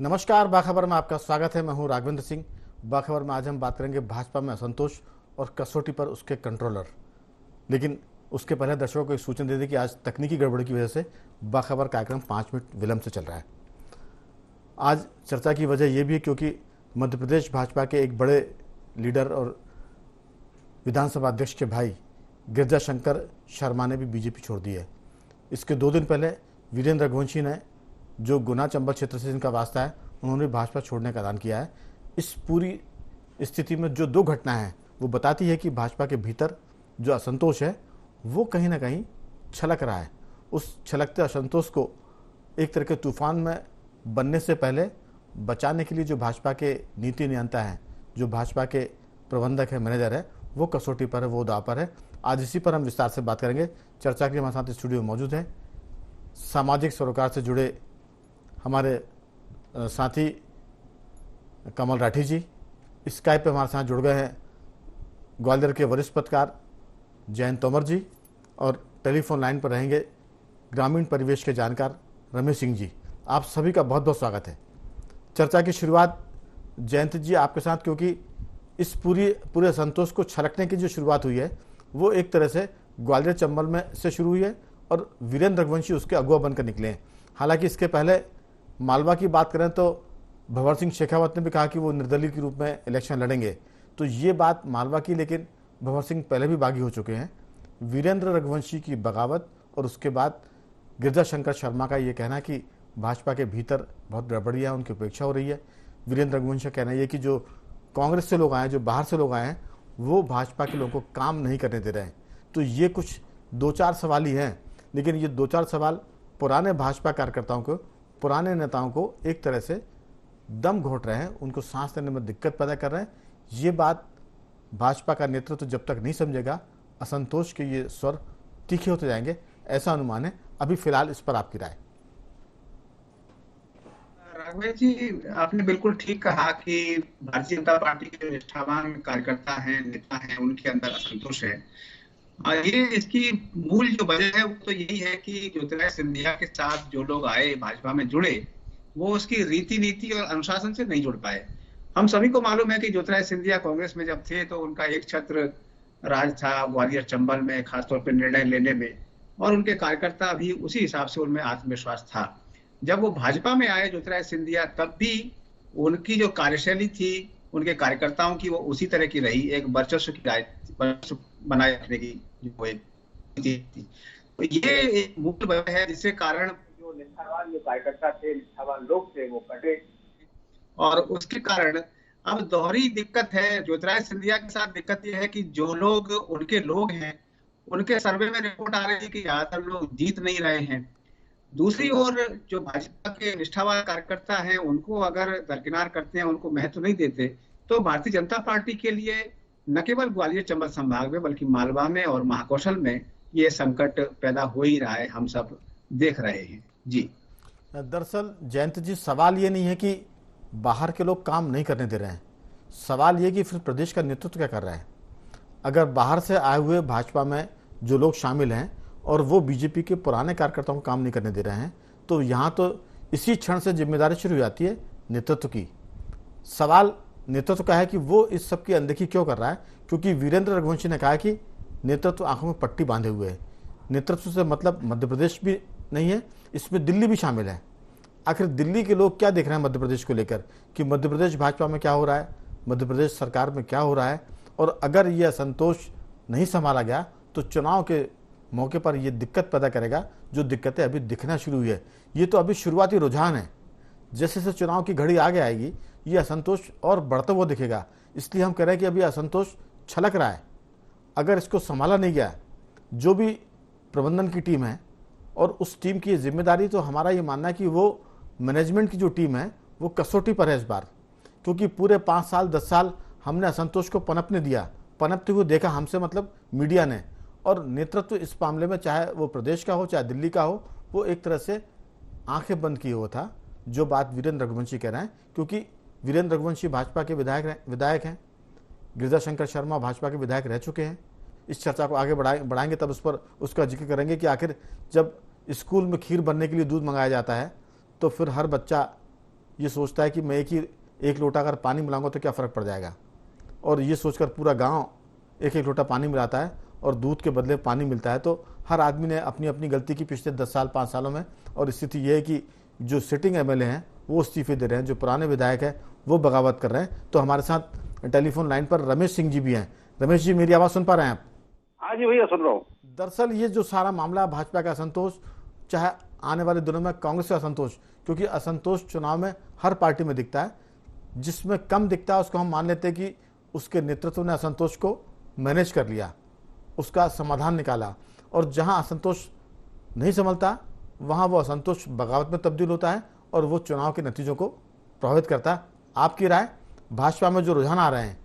नमस्कार, बाखबर में आपका स्वागत है। मैं हूं राघवेंद्र सिंह। बाखबर में आज हम बात करेंगे भाजपा में असंतोष और कसौटी पर उसके कंट्रोलर। लेकिन उसके पहले दर्शकों को एक सूचना दे दी कि आज तकनीकी गड़बड़ी की वजह से बाखबर कार्यक्रम 5 मिनट विलंब से चल रहा है। आज चर्चा की वजह यह भी है क्योंकि मध्य प्रदेश भाजपा के एक बड़े लीडर और विधानसभा अध्यक्ष के भाई गिरिजा शंकर शर्मा ने भी बीजेपी छोड़ दी है। इसके 2 दिन पहले वीरेंद्र रघुवंशी ने, जो गुना चंबल क्षेत्र से जिनका वास्ता है, उन्होंने भाजपा छोड़ने का ऐलान किया है। इस पूरी स्थिति में जो 2 घटनाएं हैं वो बताती है कि भाजपा के भीतर जो असंतोष है वो कहीं ना कहीं छलक रहा है। उस छलकते असंतोष को एक तरह के तूफान में बनने से पहले बचाने के लिए जो भाजपा के नीति नियंता हैं, जो भाजपा के प्रबंधक है, मैनेजर है, वो कसौटी पर है, वो दाव पर है। आज इसी पर हम विस्तार से बात करेंगे। चर्चा के लिए हमारे साथ स्टूडियो में मौजूद है सामाजिक सरोकार से जुड़े हमारे साथी कमल राठी जी। स्काइप पे हमारे साथ जुड़ गए हैं ग्वालियर के वरिष्ठ पत्रकार जयंत तोमर जी, और टेलीफोन लाइन पर रहेंगे ग्रामीण परिवेश के जानकार रमेश सिंह जी। आप सभी का बहुत बहुत स्वागत है। चर्चा की शुरुआत जयंत जी आपके साथ, क्योंकि इस पूरे असंतोष को छलकने की जो शुरुआत हुई है वो एक तरह से ग्वालियर चंबल में से शुरू हुई है और वीरेंद्र रघुवंशी उसके अगुवा बनकर निकले हैं। हालांकि इसके पहले मालवा की बात करें तो भंवर सिंह शेखावत ने भी कहा कि वो निर्दलीय के रूप में इलेक्शन लड़ेंगे, तो ये बात मालवा की, लेकिन भंवर सिंह पहले भी बागी हो चुके हैं। वीरेंद्र रघुवंशी की बगावत और उसके बाद गिरिजा शंकर शर्मा का ये कहना कि भाजपा के भीतर बहुत गड़बड़ियाँ है, उनकी उपेक्षा हो रही है। वीरेंद्र रघुवंशी का कहना ये कि जो कांग्रेस से लोग आए हैं, जो बाहर से लोग आए हैं, वो भाजपा के लोगों को काम नहीं करने दे रहे हैं। तो ये कुछ 2-4 सवाल ही हैं, लेकिन ये 2-4 सवाल पुराने भाजपा कार्यकर्ताओं को, पुराने नेताओं को एक तरह से दम घोट रहे हैं, उनको सांस लेने में दिक्कत पैदा कर रहे हैं। ये बात भाजपा का नेतृत्व जब तक नहीं समझेगा, असंतोष के ये स्वर तीखे होते जाएंगे, ऐसा अनुमान है। अभी फिलहाल इस पर आपकी राय। राघवेंद्र जी, आपने बिल्कुल ठीक कहा कि भारतीय जनता पार्टी के जो निष्ठावान कार्यकर्ता हैं, नेता हैं, उनके अंदर असंतोष है। ये इसकी मूल जो वजह है वो तो यही है कि ज्योतिरादित्य सिंधिया के साथ जो लोग आए, भाजपा में जुड़े, वो उसकी रीति नीति और अनुशासन से नहीं जुड़ पाए। हम सभी को मालूम है कि ज्योतिरादित्य सिंधिया कांग्रेस में जब थे तो उनका एक छत्र राज था ग्वालियर चंबल में, खासतौर पर निर्णय लेने में, और उनके कार्यकर्ता भी उसी हिसाब से, उनमें आत्मविश्वास था। जब वो भाजपा में आए ज्योतिरादित्य सिंधिया, तब भी उनकी जो कार्यशैली थी उनके कार्यकर्ताओं की, वो उसी तरह की रही, एक वर्चस्व की वर्चस्व बनाए रखने की जो एक थी। तो ये एक मुख्य वजह है जिसके कारण जो निष्ठावान जो कार्यकर्ता थे, निष्ठावान लोग थे, वो कटे, और उसके कारण अब दोहरी दिक्कत है। ज्योतिरादित्य सिंधिया के साथ दिक्कत ये है कि जो लोग उनके लोग हैं, उनके सर्वे में रिपोर्ट आ रही है कि ज्यादातर लोग जीत नहीं रहे हैं। दूसरी ओर जो भाजपा के निष्ठावान कार्यकर्ता हैं, उनको अगर दरकिनार करते हैं, उनको महत्व नहीं देते, तो भारतीय जनता पार्टी के लिए न केवल ग्वालियर चंबल संभाग में बल्कि मालवा में और महाकौशल में ये संकट पैदा हो ही रहा है, हम सब देख रहे हैं जी। दरअसल जयंत जी, सवाल ये नहीं है कि बाहर के लोग काम नहीं करने दे रहे हैं, सवाल ये कि फिर प्रदेश का नेतृत्व क्या कर रहा है। अगर बाहर से आए हुए भाजपा में जो लोग शामिल हैं और वो बीजेपी के पुराने कार्यकर्ताओं को काम नहीं करने दे रहे हैं, तो यहाँ तो इसी क्षण से जिम्मेदारी शुरू हो जाती है नेतृत्व की। सवाल नेतृत्व का है कि वो इस सब की अनदेखी क्यों कर रहा है, क्योंकि वीरेंद्र रघुवंशी ने कहा कि नेतृत्व आंखों में पट्टी बांधे हुए है। नेतृत्व से मतलब मध्य प्रदेश भी नहीं है, इसमें दिल्ली भी शामिल है। आखिर दिल्ली के लोग क्या देख रहे हैं मध्य प्रदेश को लेकर, कि मध्य प्रदेश भाजपा में क्या हो रहा है, मध्य प्रदेश सरकार में क्या हो रहा है। और अगर ये असंतोष नहीं संभाला गया तो चुनाव के मौके पर यह दिक्कत पैदा करेगा, जो दिक्कतें अभी दिखना शुरू हुई है। ये तो अभी शुरुआती रुझान है, जैसे जैसे चुनाव की घड़ी आगे आएगी ये असंतोष और बढ़ता हुआ दिखेगा। इसलिए हम कह रहे हैं कि अभी असंतोष छलक रहा है। अगर इसको संभाला नहीं गया, जो भी प्रबंधन की टीम है और उस टीम की जिम्मेदारी, तो हमारा ये मानना है कि वो मैनेजमेंट की जो टीम है वो कसौटी पर है इस बार, क्योंकि पूरे 5 साल 10 साल हमने असंतोष को पनपने दिया, पनपते हुए देखा, हमसे मतलब मीडिया ने। और नेतृत्व इस मामले में, चाहे वो प्रदेश का हो चाहे दिल्ली का हो, वो एक तरह से आंखें बंद किए हुआ था। जो बात वीरेंद्र रघुवंशी कह रहे हैं, क्योंकि वीरेंद्र रघुवंशी भाजपा के विधायक हैं, गिरिजा शंकर शर्मा भाजपा के विधायक रह चुके हैं। इस चर्चा को आगे बढ़ाएंगे तब उस पर उसका जिक्र करेंगे कि आखिर जब स्कूल में खीर बनने के लिए दूध मंगाया जाता है तो फिर हर बच्चा ये सोचता है कि मैं एक लोटा अगर पानी मिलाऊंगा तो क्या फ़र्क पड़ जाएगा, और ये सोचकर पूरा गांव एक एक लोटा पानी मिलाता है और दूध के बदले पानी मिलता है। तो हर आदमी ने अपनी अपनी गलती की पिछले 10 साल 5 सालों में, और स्थिति ये है कि जो सिटिंग एमएलए हैं वो इस्तीफे दे रहे हैं, जो पुराने विधायक हैं वो बगावत कर रहे हैं। तो हमारे साथ टेलीफोन लाइन पर रमेश सिंह जी भी हैं। रमेश जी, मेरी आवाज़ सुन पा रहे हैं आप? हाँ जी भैया, सुन रहा हूँ। दरअसल ये जो सारा मामला, भाजपा का असंतोष, चाहे आने वाले दिनों में कांग्रेस का असंतोष, क्योंकि असंतोष चुनाव में हर पार्टी में दिखता है, जिसमें कम दिखता है उसको हम मान लेते हैं कि उसके नेतृत्व ने असंतोष को मैनेज कर लिया, उसका समाधान निकाला। और जहां असंतोष नहीं संभलता वहां वो असंतोष बगावत में तब्दील होता है और वो चुनाव के नतीजों को प्रभावित करता है। आपकी राय, भाजपा में जो रुझान आ रहे हैं,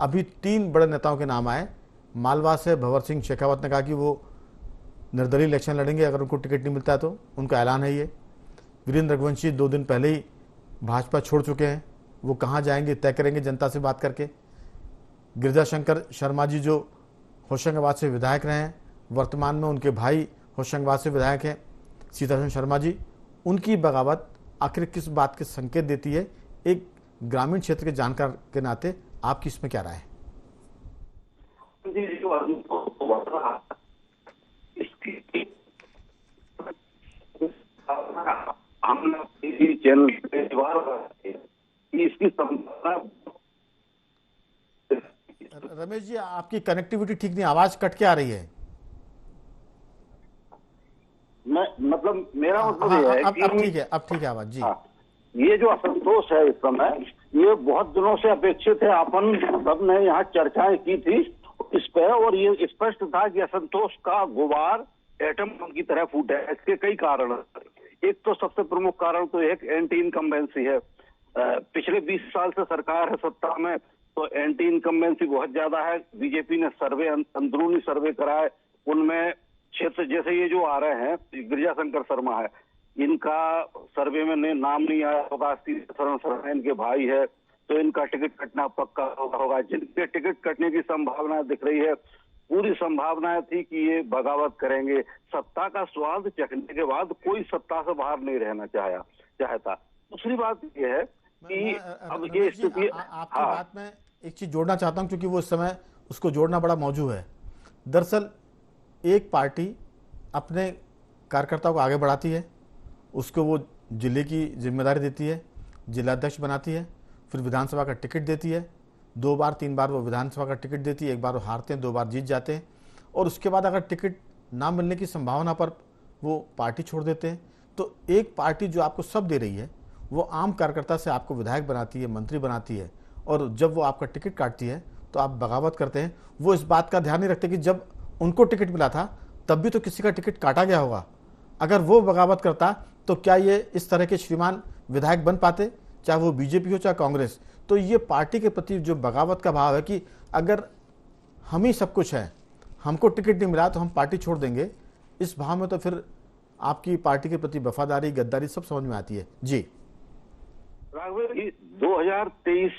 अभी 3 बड़े नेताओं के नाम आए। मालवा से भंवर सिंह शेखावत ने कहा कि वो निर्दलीय इलेक्शन लड़ेंगे अगर उनको टिकट नहीं मिलता है, तो उनका ऐलान है ये। वीरेंद्र रघुवंशी 2 दिन पहले ही भाजपा छोड़ चुके हैं, वो कहाँ जाएंगे तय करेंगे जनता से बात करके। गिरिजाशंकर शर्मा जी जो होशंगाबाद से विधायक रहे हैं, वर्तमान में उनके भाई होशंगाबाद से विधायक हैं सीतारमण शर्मा जी, उनकी बगावत आखिर किस बात के संकेत देती है? एक ग्रामीण क्षेत्र के जानकार के नाते आपकी इसमें क्या राय है? जी, इसकी चैनल इसकी संभावना। रमेश जी, आपकी कनेक्टिविटी ठीक नहीं, आवाज कट के आ रही है। मतलब मेरा मतलब हाँ, ये है अब कि अब ठीक है आवाज जी। हाँ, ये जो असंतोष है इस समय, ये बहुत दिनों से अपेक्षित है। अपन सबने यहाँ चर्चाएं की थी इस पर, और ये स्पष्ट था कि असंतोष का गुबार एटम बम की तरह फूटा है। इसके कई कारण हैं। एक तो सबसे प्रमुख कारण तो एक एंटी इनकम्बेंसी है। पिछले 20 साल से सरकार है सत्ता में, तो एंटी इनकम्बेंसी बहुत ज्यादा है। बीजेपी ने सर्वे, अंदरूनी सर्वे कराए, उनमें क्षेत्र जैसे ये जो आ रहे हैं, गिरिजाशंकर शर्मा है, इनका सर्वे में नाम नहीं आया होगा। सीतारमण शर्मा इनके भाई है, तो इनका टिकट कटना पक्का होगा। जिनके टिकट कटने की संभावना दिख रही है, पूरी संभावना थी कि ये बगावत करेंगे। सत्ता का स्वाद चखने के बाद कोई सत्ता से बाहर नहीं रहना चाहता। दूसरी बात यह है कि अब ये स्थिति, आपकी बात में एक चीज जोड़ना चाहता हूं, क्योंकि वो इस समय उसको जोड़ना बड़ा मौजूद है। दरअसल एक पार्टी अपने कार्यकर्ताओं को आगे बढ़ाती है, उसको वो जिले की जिम्मेदारी देती है, जिलाध्यक्ष बनाती है, फिर विधानसभा का टिकट देती है। 2 बार 3 बार वो विधानसभा का टिकट देती है, 1 बार वो हारते हैं, 2 बार जीत जाते हैं, और उसके बाद अगर टिकट ना मिलने की संभावना पर वो पार्टी छोड़ देते हैं। तो एक पार्टी जो आपको सब दे रही है, वो आम कार्यकर्ता से आपको विधायक बनाती है, मंत्री बनाती है, और जब वो आपका टिकट काटती है तो आप बगावत करते हैं। वो इस बात का ध्यान नहीं रखते कि जब उनको टिकट मिला था तब भी तो किसी का टिकट काटा गया होगा। अगर वो बगावत करता तो क्या ये इस तरह के श्रीमान विधायक बन पाते, चाहे वो बीजेपी हो चाहे कांग्रेस? तो ये पार्टी के प्रति जो बगावत का भाव है कि अगर हम ही सब कुछ है, हमको टिकट नहीं मिला तो हम पार्टी छोड़ देंगे, इस भाव में तो फिर आपकी पार्टी के प्रति वफादारी, गद्दारी सब समझ में आती है जी। राघव जी, 2023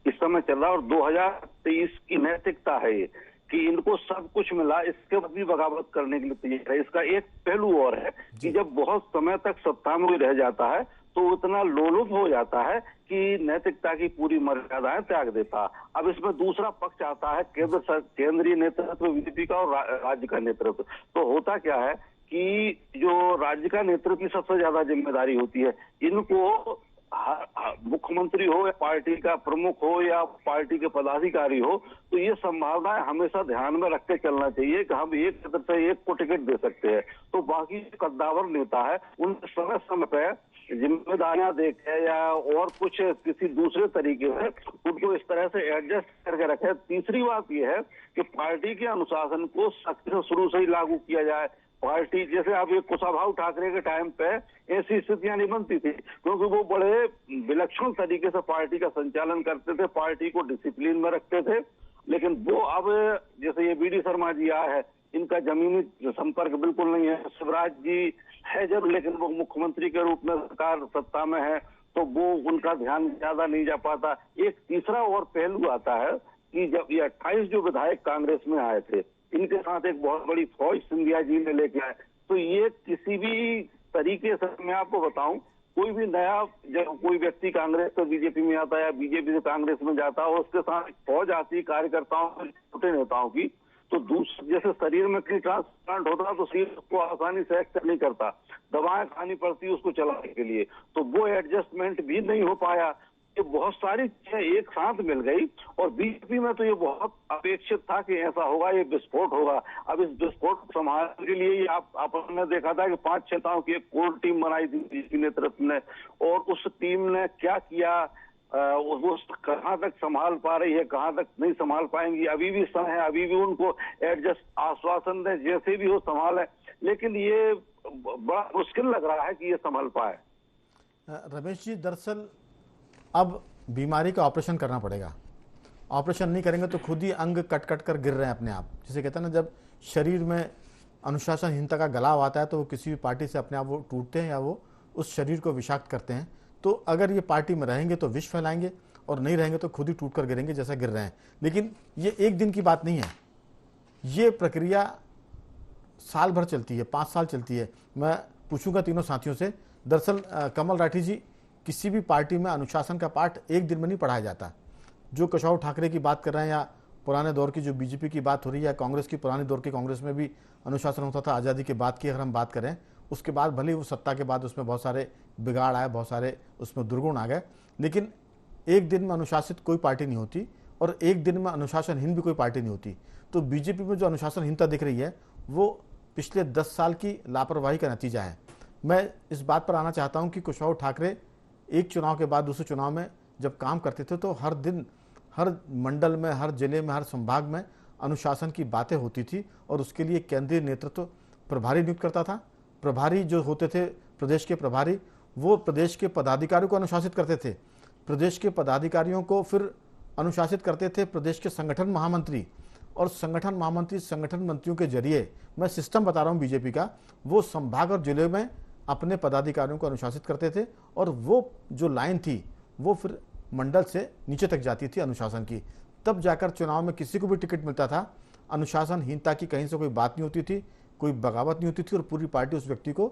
इस समय चल रहा है, और 2023 की नैतिकता है ये कि इनको सब कुछ मिला, इसके बाद भी बगावत करने के लिए तैयार है। इसका एक पहलू और है कि जब बहुत समय तक सत्ता में रह जाता है तो इतना लोलुप हो जाता है कि नैतिकता की पूरी मर्यादाएं त्याग देता। अब इसमें दूसरा पक्ष आता है, केंद्रीय नेतृत्व बीजेपी का और राज्य का नेतृत्व। तो होता क्या है कि जो राज्य का नेतृत्व की सबसे ज्यादा जिम्मेदारी होती है, इनको मुख्यमंत्री हो या पार्टी का प्रमुख हो या पार्टी के पदाधिकारी हो, तो ये संभावनाएं हमेशा ध्यान में रख के चलना चाहिए कि हम एक क्षेत्र से एक को टिकट दे सकते हैं, तो बाकी कद्दावर नेता है उन समय समय पे जिम्मेदारियां देखे या और कुछ किसी दूसरे तरीके से उनको इस तरह से एडजस्ट करके रखे। तीसरी बात यह है कि पार्टी के अनुशासन को सख्ती से शुरू से ही लागू किया जाए। पार्टी जैसे अब ये कुशाभाऊ ठाकरे के टाइम पे ऐसी स्थितियां नहीं बनती थी, क्योंकि वो बड़े विलक्षण तरीके से पार्टी का संचालन करते थे, पार्टी को डिसिप्लिन में रखते थे। लेकिन वो अब जैसे ये बीडी शर्मा जी आए हैं, इनका जमीनी संपर्क बिल्कुल नहीं है। शिवराज जी है जब, लेकिन वो मुख्यमंत्री के रूप में सरकार सत्ता में है, तो वो उनका ध्यान ज्यादा नहीं जा पाता। एक तीसरा और पहलू आता है कि जब ये 28 जो विधायक कांग्रेस में आए थे, इनके साथ एक बहुत बड़ी फौज सिंधिया जी ने लेके आए, तो ये किसी भी तरीके से मैं आपको बताऊं कोई भी नया, जब कोई व्यक्ति कांग्रेस से बीजेपी में आता है या बीजेपी से कांग्रेस में जाता है और उसके साथ एक फौज आती है कार्यकर्ताओं छोटे नेताओं की, तो दूसरे जैसे शरीर में कहीं ट्रांसप्लांट होता है तो शरीर को आसानी से एक्सेप्ट नहीं करता, दवाएं खानी पड़ती है उसको चलाने के लिए, तो वो एडजस्टमेंट भी नहीं हो पाया। ये बहुत सारी चीजें एक साथ मिल गई और बीजेपी में तो ये बहुत अपेक्षित था कि ऐसा होगा, ये विस्फोट होगा। अब इस विस्फोट को संभालने के लिए आपने देखा था कि 5-6 नेताओं की एक कोर टीम बनाई थी बीजेपी नेतृत्व ने, और उस टीम ने क्या किया, वो कहाँ तक संभाल पा रही है, कहाँ तक नहीं संभाल पाएंगी, अभी भी समय है, अभी भी उनको एडजस्ट आश्वासन दें जैसे भी हो संभाले, लेकिन ये बड़ा मुश्किल लग रहा है कि ये संभाल पाए। रमेश जी, दरअसल अब बीमारी का ऑपरेशन करना पड़ेगा। ऑपरेशन नहीं करेंगे तो खुद ही अंग कट कट कर गिर रहे हैं अपने आप। जिसे कहते हैं ना, जब शरीर में अनुशासनहीनता का गलाव आता है तो वो किसी भी पार्टी से अपने आप वो टूटते हैं या वो उस शरीर को विषाक्त करते हैं। तो अगर ये पार्टी में रहेंगे तो विष फैलाएंगे और नहीं रहेंगे तो खुद ही टूट कर गिरेंगे जैसा गिर रहे हैं। लेकिन ये एक दिन की बात नहीं है, ये प्रक्रिया साल भर चलती है, 5 साल चलती है। मैं पूछूंगा तीनों साथियों से। दरअसल कमल राठी जी, किसी भी पार्टी में अनुशासन का पाठ एक दिन में नहीं पढ़ाया जाता। जो केशव ठाकरे की बात कर रहे हैं या पुराने दौर की जो बीजेपी की बात हो रही है, कांग्रेस की पुराने दौर की कांग्रेस में भी अनुशासन होता था। आज़ादी के बाद की अगर हम बात करें, उसके बाद भले वो सत्ता के बाद उसमें बहुत सारे बिगाड़ आए, बहुत सारे उसमें दुर्गुण आ गए, लेकिन एक दिन में अनुशासित कोई पार्टी नहीं होती और एक दिन में अनुशासनहीन भी कोई पार्टी नहीं होती। तो बीजेपी में जो अनुशासनहीनता दिख रही है वो पिछले 10 साल की लापरवाही का नतीजा है। मैं इस बात पर आना चाहता हूं कि केशव ठाकरे एक चुनाव के बाद दूसरे चुनाव में जब काम करते थे तो हर दिन, हर मंडल में, हर जिले में, हर संभाग में अनुशासन की बातें होती थी और उसके लिए केंद्रीय नेतृत्व प्रभारी नियुक्त करता था। प्रभारी जो होते थे प्रदेश के प्रभारी, वो प्रदेश के पदाधिकारियों को अनुशासित करते थे। प्रदेश के पदाधिकारियों को फिर अनुशासित करते थे प्रदेश के संगठन महामंत्री, और संगठन महामंत्री संगठन मंत्रियों के जरिए, मैं सिस्टम बता रहा हूँ बीजेपी का, वो संभाग और जिले में अपने पदाधिकारियों को अनुशासित करते थे और वो जो लाइन थी वो फिर मंडल से नीचे तक जाती थी अनुशासन की। तब जाकर चुनाव में किसी को भी टिकट मिलता था। अनुशासनहीनता की कहीं से कोई बात नहीं होती थी, कोई बगावत नहीं होती थी और पूरी पार्टी उस व्यक्ति को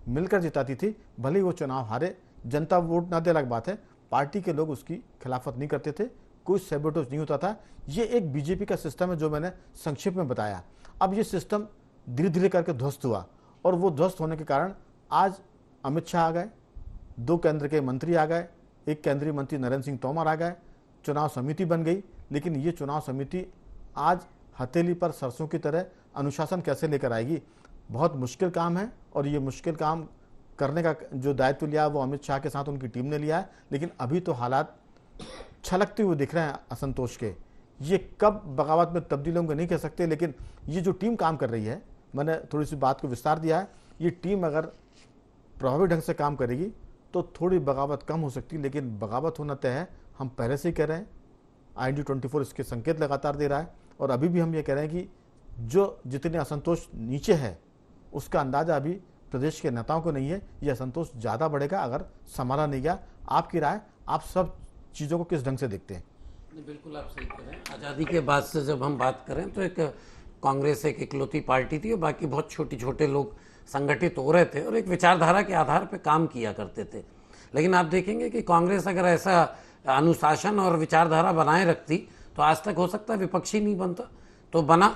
मिलकर जिताती थी। भले ही वो चुनाव हारे, जनता वोट ना दे अलग बात है, पार्टी के लोग उसकी खिलाफत नहीं करते थे, कोई सैबोटेज नहीं होता था। ये एक बीजेपी का सिस्टम है जो मैंने संक्षेप में बताया। अब ये सिस्टम धीरे धीरे करके ध्वस्त हुआ और वो ध्वस्त होने के कारण आज अमित शाह आ गए, 2 केंद्र के मंत्री आ गए, एक केंद्रीय मंत्री नरेंद्र सिंह तोमर आ गए, चुनाव समिति बन गई। लेकिन ये चुनाव समिति आज हथेली पर सरसों की तरह अनुशासन कैसे लेकर आएगी, बहुत मुश्किल काम है। और ये मुश्किल काम करने का जो दायित्व लिया वो अमित शाह के साथ उनकी टीम ने लिया है। लेकिन अभी तो हालात छलकते हुए दिख रहे हैं असंतोष के। ये कब बगावत में तब्दील होंगे नहीं कह सकते, लेकिन ये जो टीम काम कर रही है, मैंने थोड़ी सी बात को विस्तार दिया है, ये टीम अगर प्रभावी ढंग से काम करेगी तो थोड़ी बगावत कम हो सकती है, लेकिन बगावत होना तय है। हम पहले से ही कह रहे हैं, IND24 इसके संकेत लगातार दे रहा है और अभी भी हम ये कह रहे हैं कि जो जितने असंतोष नीचे है उसका अंदाजा अभी प्रदेश के नेताओं को नहीं है। ये असंतोष ज़्यादा बढ़ेगा अगर संभाला नहीं गया। आपकी राय, आप सब चीज़ों को किस ढंग से देखते हैं? बिल्कुल आप सही कह रहे हैं। आज़ादी के बाद से जब हम बात करें तो एक कांग्रेस एक इकलौती पार्टी थी और बाकी बहुत छोटे लोग संगठित हो रहे थे और एक विचारधारा के आधार पर काम किया करते थे। लेकिन आप देखेंगे कि कांग्रेस अगर ऐसा अनुशासन और विचारधारा बनाए रखती तो आज तक हो सकता है विपक्षी नहीं बनता, तो बना।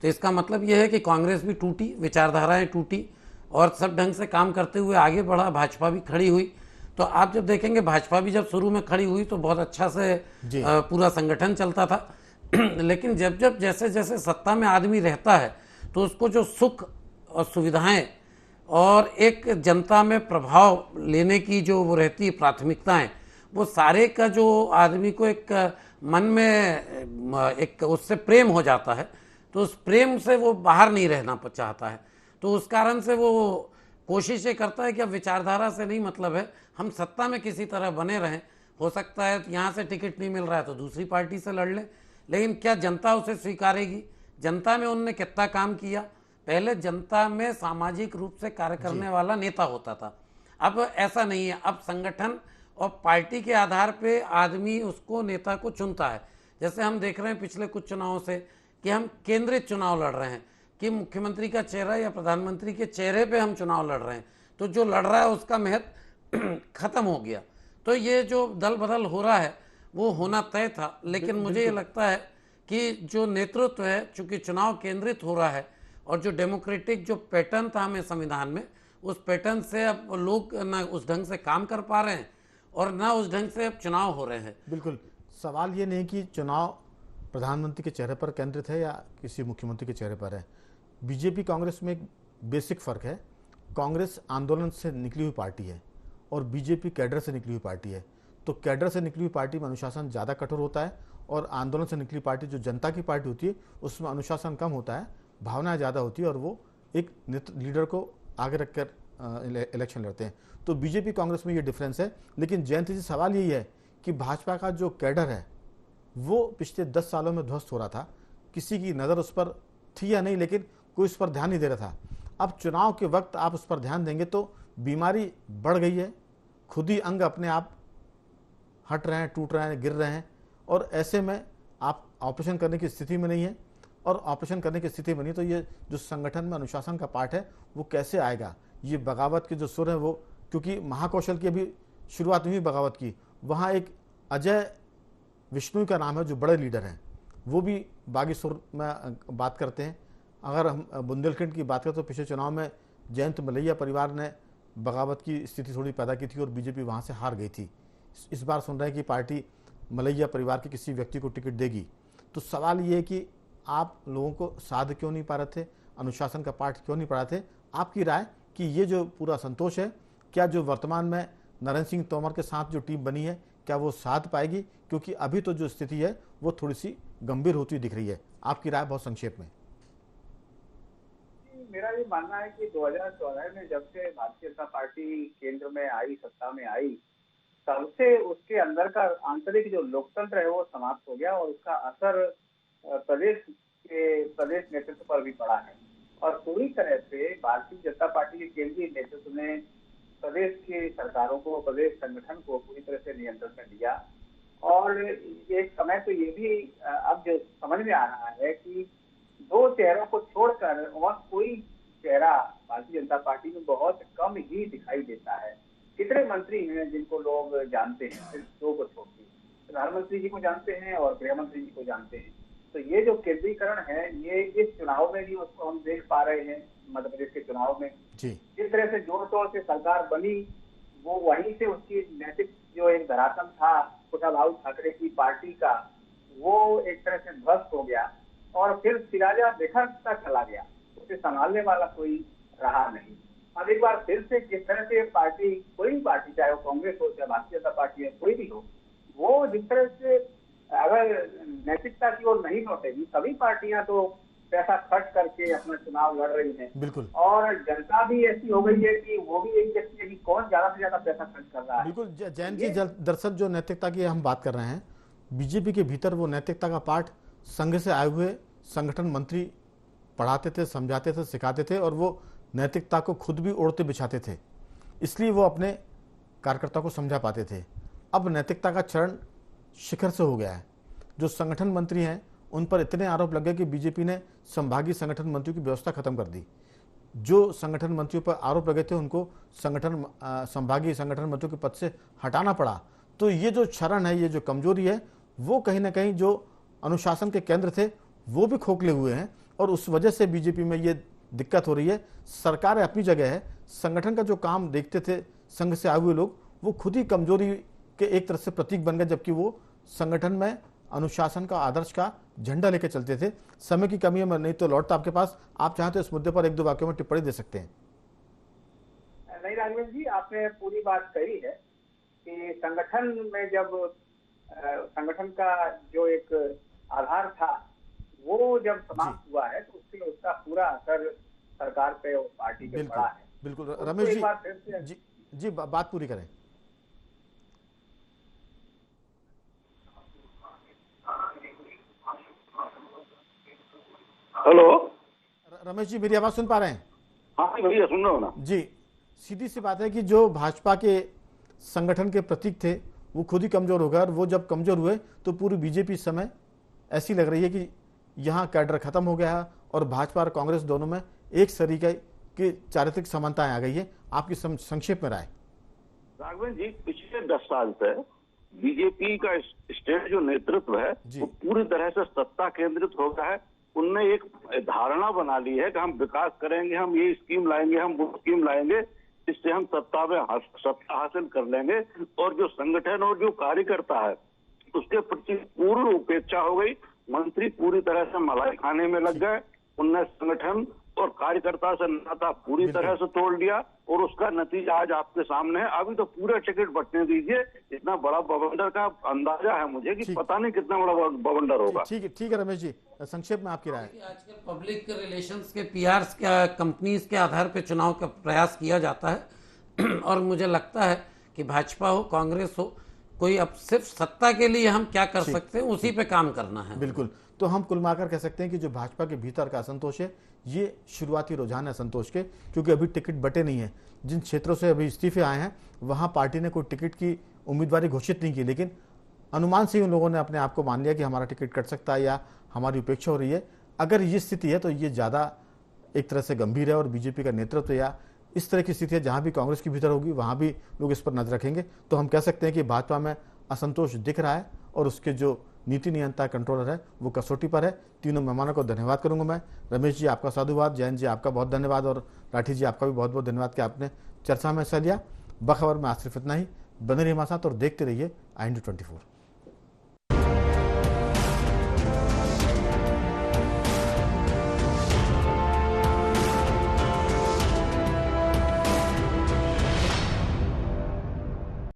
तो इसका मतलब यह है कि कांग्रेस भी टूटी, विचारधाराएं टूटी और सब ढंग से काम करते हुए आगे बढ़ा। भाजपा भी खड़ी हुई। तो आप जब देखेंगे भाजपा भी जब शुरू में खड़ी हुई तो बहुत अच्छा से पूरा संगठन चलता था। लेकिन जब जैसे जैसे सत्ता में आदमी रहता है तो उसको जो सुख और सुविधाएं और एक जनता में प्रभाव लेने की जो वो रहती है प्राथमिकताएं, वो सारे का जो आदमी को एक मन में एक उससे प्रेम हो जाता है, तो उस प्रेम से वो बाहर नहीं रहना चाहता है। तो उस कारण से वो कोशिश ये करता है कि अब विचारधारा से नहीं मतलब है, हम सत्ता में किसी तरह बने रहें। हो सकता है यहाँ से टिकट नहीं मिल रहा है तो दूसरी पार्टी से लड़ लें, लेकिन क्या जनता उसे स्वीकारेगी? जनता में उनने कितना काम किया? पहले जनता में सामाजिक रूप से कार्य करने वाला नेता होता था, अब ऐसा नहीं है। अब संगठन और पार्टी के आधार पे आदमी उसको नेता को चुनता है। जैसे हम देख रहे हैं पिछले कुछ चुनावों से कि हम केंद्रित चुनाव लड़ रहे हैं कि मुख्यमंत्री का चेहरा या प्रधानमंत्री के चेहरे पे हम चुनाव लड़ रहे हैं, तो जो लड़ रहा है उसका महत्व खत्म हो गया। तो ये जो दल बदल हो रहा है वो होना तय था, लेकिन मुझे ये लगता है कि जो नेतृत्व है, चूंकि चुनाव केंद्रित हो रहा है और जो डेमोक्रेटिक जो पैटर्न था हमें संविधान में, उस पैटर्न से अब लोग ना उस ढंग से काम कर पा रहे हैं और ना उस ढंग से अब चुनाव हो रहे हैं। बिल्कुल, सवाल ये नहीं कि चुनाव प्रधानमंत्री के चेहरे पर केंद्रित है या किसी मुख्यमंत्री के चेहरे पर है। बीजेपी कांग्रेस में एक बेसिक फर्क है। कांग्रेस आंदोलन से निकली हुई पार्टी है और बीजेपी कैडर से निकली हुई पार्टी है। तो कैडर से निकली हुई पार्टी में अनुशासन ज़्यादा कठोर होता है और आंदोलन से निकली पार्टी जो जनता की पार्टी होती है उसमें अनुशासन कम होता है, भावनाएं ज़्यादा होती है और वो एक लीडर को आगे रखकर इलेक्शन लड़ते हैं। तो बीजेपी कांग्रेस में ये डिफरेंस है। लेकिन जयंत जी, सवाल यही है कि भाजपा का जो कैडर है वो पिछले 10 सालों में ध्वस्त हो रहा था। किसी की नज़र उस पर थी या नहीं, लेकिन कोई उस पर ध्यान नहीं दे रहा था। अब चुनाव के वक्त आप उस पर ध्यान देंगे तो बीमारी बढ़ गई है, खुद ही अंग अपने आप हट रहे हैं, टूट रहे हैं, गिर रहे हैं और ऐसे में आप ऑपरेशन करने की स्थिति में नहीं है। और ऑपरेशन करने की स्थिति में नहीं तो ये जो संगठन में अनुशासन का पार्ट है वो कैसे आएगा। ये बगावत के जो सुर है वो, क्योंकि महाकौशल की अभी शुरुआत हुई बगावत की, वहाँ एक अजय विष्णु का नाम है जो बड़े लीडर हैं, वो भी बागी सुर में बात करते हैं। अगर हम बुंदेलखंड की बात करें तो पिछले चुनाव में जयंत मलैया परिवार ने बगावत की स्थिति थोड़ी पैदा की थी और बीजेपी वहाँ से हार गई थी। इस बार सुन रहे हैं कि पार्टी मलैया परिवार के किसी व्यक्ति को टिकट देगी। तो सवाल ये है कि आप लोगों को साध क्यों नहीं पा रहे थे, अनुशासन का पाठ क्यों नहीं पढ़ा थे। आपकी राय कि ये जो पूरा संतोष है, क्या जो वर्तमान में नरेंद्र सिंह तोमर के साथ जो टीम बनी है क्या वो साध पाएगी, क्योंकि अभी तो जो स्थिति है वो थोड़ी सी गंभीर होती हुई दिख रही है। आपकी राय बहुत संक्षेप में। मेरा ये मानना है कि 2014 में जब से भारतीय जनता पार्टी केंद्र में आई, सत्ता में आई, तब से उसके अंदर का आंतरिक जो लोकतंत्र है वो समाप्त हो गया और उसका असर प्रदेश नेतृत्व पर भी पड़ा है। और पूरी तरह से भारतीय जनता पार्टी के केंद्रीय नेतृत्व ने प्रदेश की सरकारों को, प्रदेश संगठन को पूरी तरह से नियंत्रण में लिया। और एक समय तो ये भी अब जो समझ में आ रहा है कि दो चेहरों को छोड़कर और कोई चेहरा भारतीय जनता पार्टी में बहुत कम ही दिखाई देता है। कितने मंत्री हैं जिनको लोग जानते हैं, सिर्फ दो को छोड़ के प्रधानमंत्री जी को जानते हैं और गृह मंत्री जी को जानते हैं। तो ये जो केंद्रीकरण है ये इस चुनाव में भी उसको हम देख पा रहे हैं। मध्य प्रदेश के चुनाव में जिस तरह से जोर तोड़ से सरकार बनी, वो वहीं से उसकी नैतिक जो एक धरातल था कुशाभाऊ ठाकरे की पार्टी का, वो एक तरह से ध्वस्त हो गया और फिर सिराजा बिखरता चला गया। उसे संभालने वाला कोई रहा नहीं। अब एक बार फिर से जिस तरह से पार्टी, कोई भी पार्टी, चाहे वो कांग्रेस हो चाहे भारतीय जनता पार्टी है, कोई भी हो, वो जिस तरह से अगर नैतिकता की ओर नहीं लौटेगी, सभी पार्टियां तो पैसा खर्च करके अपना चुनाव लड़ रही हैं। बिल्कुल। और जनता भी ऐसी हो गई है कि वो भी यही देखती है कि कौन ज्यादा से ज्यादा पैसा खर्च कर रहा है। बिल्कुल जैन जी, दरअसल जो नैतिकता की हम बात कर रहे हैं, बीजेपी के भीतर वो नैतिकता का पाठ संघ से आए हुए संगठन मंत्री पढ़ाते थे, समझाते थे, सिखाते थे और वो नैतिकता को खुद भी ओढ़ते बिछाते थे, इसलिए वो अपने कार्यकर्ताओं को समझा पाते थे। अब नैतिकता का चरण शिखर से हो गया है। जो संगठन मंत्री हैं उन पर इतने आरोप लग गए कि बीजेपी ने संभागीय संगठन मंत्रियों की व्यवस्था खत्म कर दी। जो संगठन मंत्रियों पर आरोप लगे थे उनको संभागीय संगठन मंत्रियों के पद से हटाना पड़ा। तो ये जो क्षरण है, ये जो कमजोरी है, वो कहीं ना कहीं जो अनुशासन के केंद्र थे वो भी खोखले हुए हैं और उस वजह से बीजेपी में ये दिक्कत हो रही है। सरकार अपनी जगह है, संगठन का जो काम देखते थे संघ से आए हुए लोग, वो खुद ही कमजोरी के एक तरह से प्रतीक बन गए, जबकि वो संगठन में अनुशासन का, आदर्श का झंडा लेकर चलते थे। समय की कमी है, मैं नहीं तो लौटता आपके पास। आप चाहें तो इस मुद्दे पर एक दो वाक्यों में टिप्पणी दे सकते हैं। नहीं राघवेंद्र जी, आपने पूरी बात कही है कि संगठन में जब संगठन का जो एक आधार था वो जब समाप्त हुआ है तो उससे उसका पूरा असर सरकार पे और पार्टी पे पड़ा है। बिल्कुल रमेश जी, बात पूरी करें। हेलो रमेश जी, मेरी आवाज सुन पा रहे हैं? हाँ भैया, सुन रहा हूँ ना जी। सीधी सी बात है कि जो भाजपा के संगठन के प्रतीक थे वो खुद ही कमजोर हो गए और वो जब कमजोर हुए तो पूरी बीजेपी इस समय ऐसी लग रही है कि यहाँ कैडर खत्म हो गया है और भाजपा और कांग्रेस दोनों में एक तरीके की चारित्रिक समानताएं आ गई है। आपकी संक्षेप में राय? राघवन जी, पिछले 10 साल से बीजेपी का स्टेट जो नेतृत्व है जी। वो पूरी तरह से सत्ता केंद्रित हो गया है। उनने एक धारणा बना ली है कि हम विकास करेंगे, हम ये स्कीम लाएंगे, हम वो स्कीम लाएंगे, इससे हम सत्ता हासिल कर लेंगे। और जो संगठन और जो कार्यकर्ता है उसके प्रति पूर्ण उपेक्षा हो गई। मंत्री पूरी तरह से मलाई खाने में लग गए। उनने संगठन और कार्यकर्ता से नाता पूरी तरह से तोड़ दिया और उसका नतीजा आज आपके सामने है। अभी तो पूरे टिकट बंटने दीजिए। इतना बड़ा बवंडर का अंदाजा है मुझे कि पता नहीं कितना बड़ा बवंडर होगा। ठीक है रमेश जी, संक्षेप में आपकी राय। आजकल पब्लिक रिलेशंस के पीआरस कंपनीज के आधार पर चुनाव का प्रयास किया जाता है और मुझे लगता है कि भाजपा हो कांग्रेस हो, कोई अब सिर्फ सत्ता के लिए हम क्या कर सकते हैं उसी पे काम करना है। बिल्कुल, तो हम कुल मिलाकर कह सकते हैं कि जो भाजपा के भीतर का असंतोष है ये शुरुआती रुझान है असंतोष के, क्योंकि अभी टिकट बटे नहीं है। जिन क्षेत्रों से अभी इस्तीफे आए हैं वहां पार्टी ने कोई टिकट की उम्मीदवारी घोषित नहीं की, लेकिन अनुमान से ही उन लोगों ने अपने आप को मान लिया कि हमारा टिकट कट सकता है या हमारी उपेक्षा हो रही है। अगर ये स्थिति है तो ये ज़्यादा एक तरह से गंभीर है और बीजेपी का नेतृत्व या इस तरह की स्थिति है जहाँ भी कांग्रेस के भीतर होगी वहाँ भी लोग इस पर नजर रखेंगे। तो हम कह सकते हैं कि भाजपा में असंतोष दिख रहा है और उसके जो नीति नियंत्रण कंट्रोलर है वो कसौटी पर है। तीनों मेहमानों को धन्यवाद करूंगा मैं। रमेश जी आपका साधुवाद, जैन जी आपका बहुत धन्यवाद और राठी जी आपका भी बहुत बहुत धन्यवाद कि आपने चर्चा में हिस्सा लिया। बखबर में आज सिर्फ इतना ही। बने रहिए हमारे साथ और देखते रहिए IND24।